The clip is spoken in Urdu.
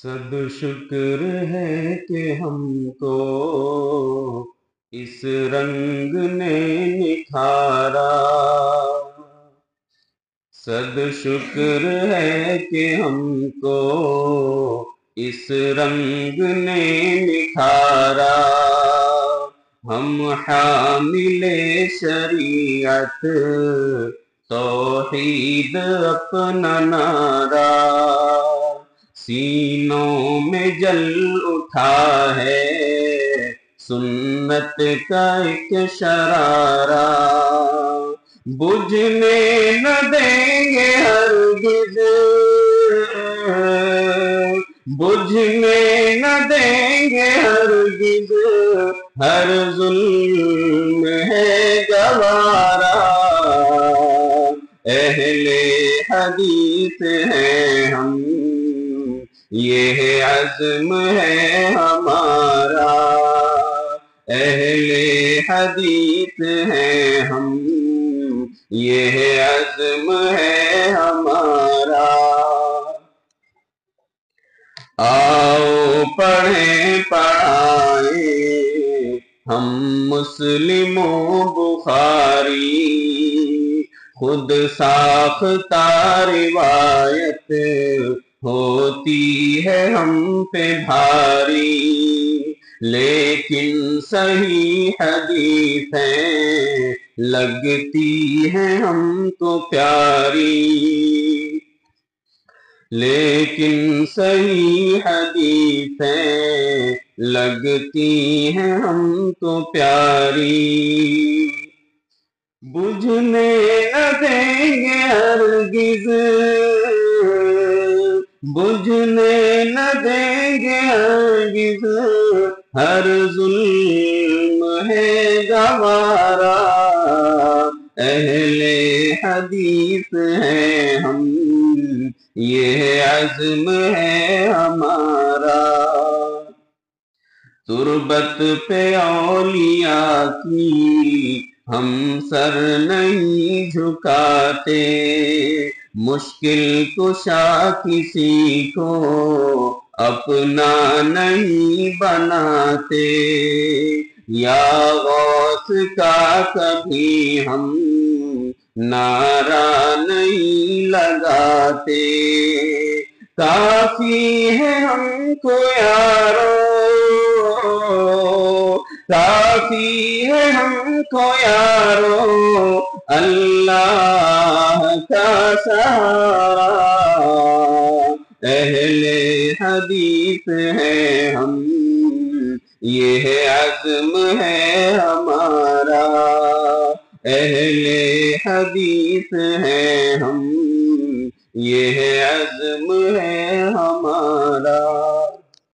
صد شکر ہے کہ ہم کو اس رنگ نے نکھارا، صد شکر ہے کہ ہم کو اس رنگ نے نکھارا۔ ہم حامل شریعت توحید اپنا نعرہ سینوں میں جل اٹھا ہے، سنت کا ایک شرارہ بجھنے نہ دیں گے ہرگز، بجھنے نہ دیں گے ہرگز، ہر ظلم ہے گوارا۔ اہل حدیث ہیں ہم، یہ عزم ہے ہمارا، اہل حدیث ہیں ہم، یہ عزم ہے ہمارا۔ آؤ پڑھیں پڑھائیں ہم مسلم و بخاری، خود ساختہ روایت ہوتی ہے ہم پہ بھاری، لیکن صحیح حدیثیں لگتی ہیں ہم کو پیاری، لیکن صحیح حدیثیں لگتی ہیں ہم کو پیاری۔ بجھنے نہ دیں گے ہرگز، بجھنے نہ دیں گے ہرگز، ہر ظلم ہے گوارا۔ اہل حدیث ہیں ہم، یہ عزم ہے ہمارا۔ تربت پہ اولیاء کی ہم سر نہیں جھکاتے، مشکل کشا کسی کو اپنا نہیں بناتے، یا غوث کا کبھی ہم نعرہ نہیں لگاتے، کافی ہے ہم کو یارو، کافی ہے ہم کو یارو اللہ کا سہارا۔ اہل حدیث ہیں ہم، یہ عزم ہے ہمارا، اہل حدیث ہیں ہم، یہ عزم ہے ہمارا۔